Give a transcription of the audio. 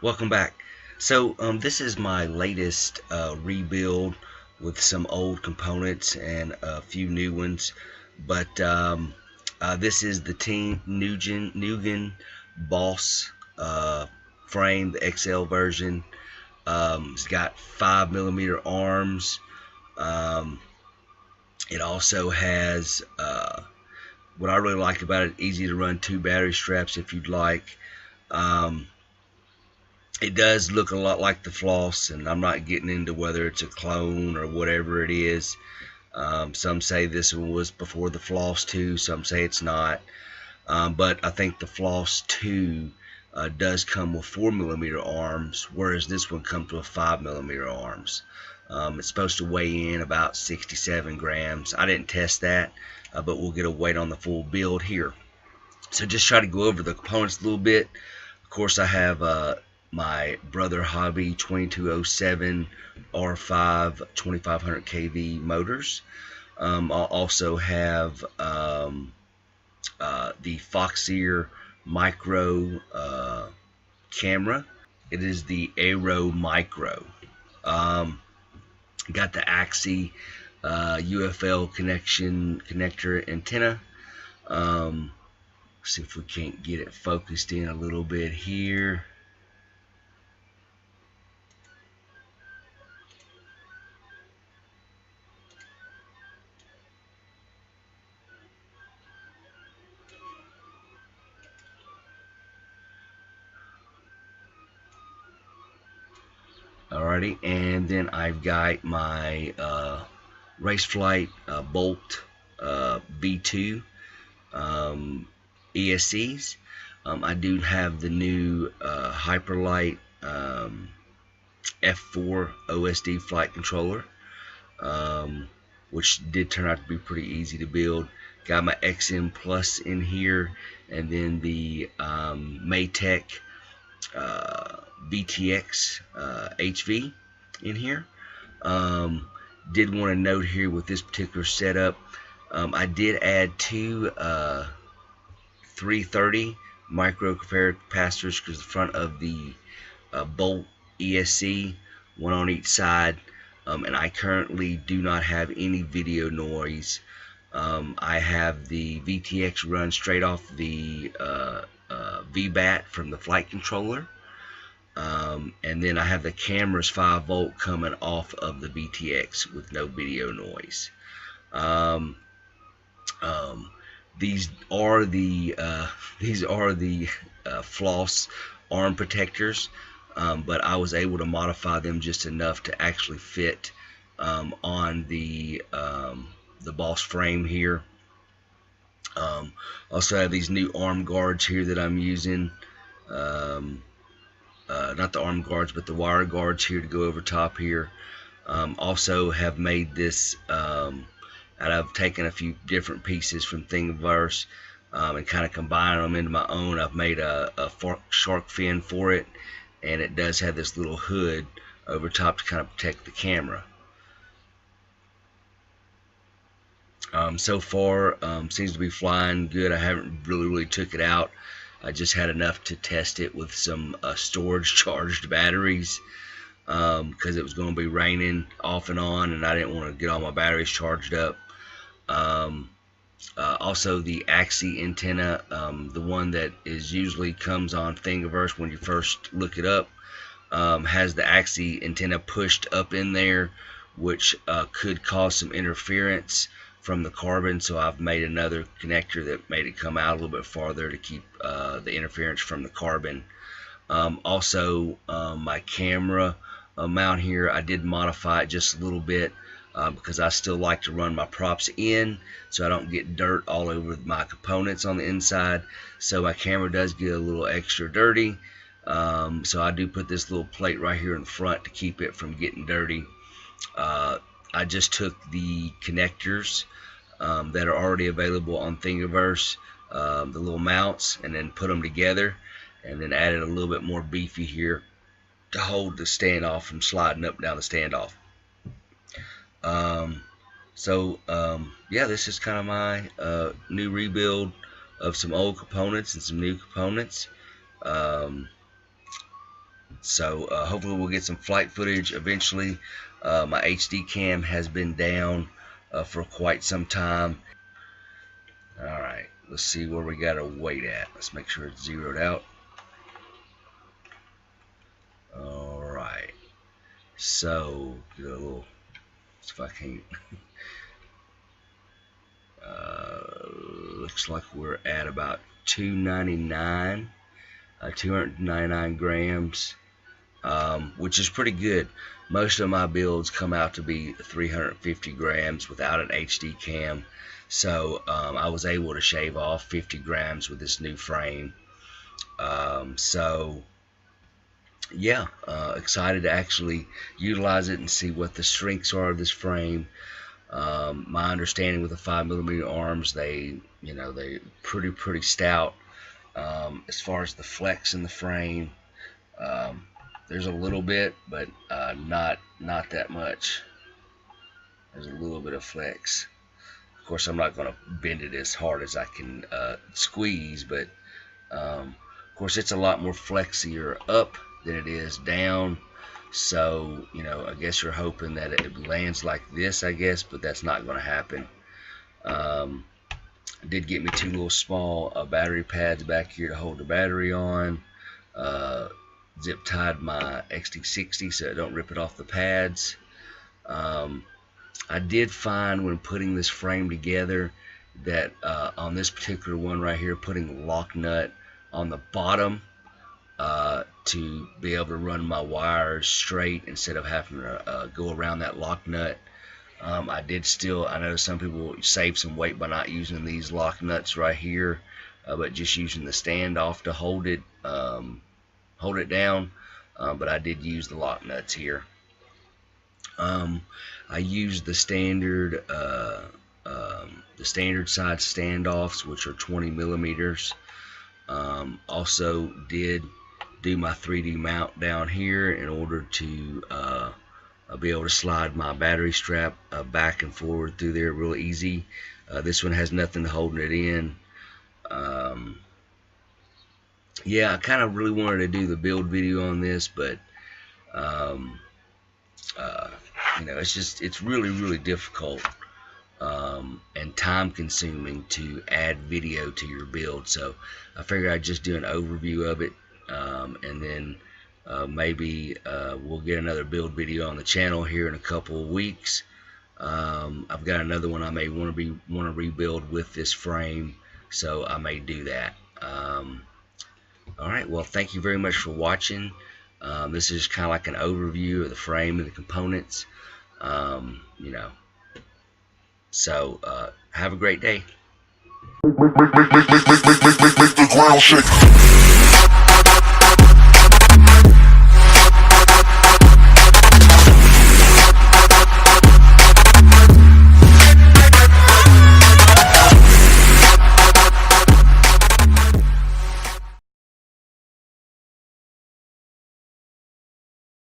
Welcome back. So this is my latest rebuild with some old components and a few new ones. But this is the Team Neugen Boss frame, the XL version. It's got 5mm arms. Um, it also has what I really like about it, easy to run 2 battery straps if you'd like. It does look a lot like the Floss, and I'm not getting into whether it's a clone or whatever it is. Some say this one was before the Floss 2, some say it's not. But I think the Floss 2 does come with 4mm arms, whereas this one comes with 5mm arms. It's supposed to weigh in about 67 grams. I didn't test that, but we'll get a weight on the full build here. So just try to go over the components a little bit. Of course, I have my Brother Hobby 2207 R5 2500 kV motors. I'll also have the Foxeer Micro camera. It is the Aero Micro. Got the Axie UFL connector antenna. See if we can't get it focused in a little bit here. Alrighty, and then I've got my Raceflight Bolt V2 ESCs. I do have the new HyperLite F4 OSD flight controller, which did turn out to be pretty easy to build. Got my XM Plus in here, and then the Maytech VTX HV in here. Did want to note here with this particular setup, I did add 2 330 micro capacitors because the front of the Bolt ESC, one on each side, and I currently do not have any video noise. I have the VTX run straight off the VBAT from the flight controller, and then I have the camera's 5V coming off of the VTX with no video noise. These are the Floss arm protectors, but I was able to modify them just enough to actually fit on the Boss frame here. Also have these new arm guards here that I'm using. Not the arm guards, but the wire guards here to go over top here. Also have made this, and I've taken a few different pieces from Thingiverse and kind of combined them into my own. I've made a shark fin for it, and it does have this little hood over top to kind of protect the camera. So far seems to be flying good. I haven't really took it out. I just had enough to test it with some storage charged batteries, because it was going to be raining off and on, and I didn't want to get all my batteries charged up. Also the Axie antenna, the one that is usually comes on Thingiverse when you first look it up, has the Axie antenna pushed up in there, which could cause some interference from the carbon, so I've made another connector that made it come out a little bit farther to keep the interference from the carbon. Also my camera mount here, I did modify it just a little bit because I still like to run my props in so I don't get dirt all over my components on the inside. So my camera does get a little extra dirty, so I do put this little plate right here in the front to keep it from getting dirty. I just took the connectors that are already available on Thingiverse, the little mounts, and then put them together, and then added a little bit more beefy here to hold the standoff from sliding up and down the standoff. So yeah, this is kind of my new rebuild of some old components and some new components. Um, so hopefully we'll get some flight footage eventually. My HD cam has been down for quite some time. Alright, let's see where we got our weight at. Let's make sure it's zeroed out. Alright, so get a little, if I can't. Looks like we're at about 299 grams, which is pretty good. Most of my builds come out to be 350 grams without an HD cam, so I was able to shave off 50 grams with this new frame. So yeah, excited to actually utilize it and see what the strengths are of this frame. My understanding with the 5mm arms, they're pretty stout. As far as the flex in the frame, there's a little bit, but not that much. There's a little bit of flex. Of course, I'm not going to bend it as hard as I can squeeze, but of course it's a lot more flexier up than it is down. So, I guess you're hoping that it lands like this, I guess, but that's not going to happen. Did get me 2 little small battery pads back here to hold the battery on. Zip tied my XT60 so I don't rip it off the pads. I did find when putting this frame together that on this particular one right here, putting the lock nut on the bottom to be able to run my wires straight instead of having to go around that lock nut. I know some people save some weight by not using these lock nuts right here, but just using the standoff to hold it down. But I did use the lock nuts here. I used the standard side standoffs, which are 20 millimeters. Also did do my 3D mount down here in order to be able to slide my battery strap back and forward through there real easy. This one has nothing holding it in. Yeah, I kind of really wanted to do the build video on this, but it's really difficult and time consuming to add video to your build. So I figured I'd just do an overview of it, and then maybe we'll get another build video on the channel here in a couple of weeks. I've got another one I may want to rebuild with this frame, so I may do that. Alright, well, thank you very much for watching. This is kind of like an overview of the frame and the components. So have a great day. Make the ground shake.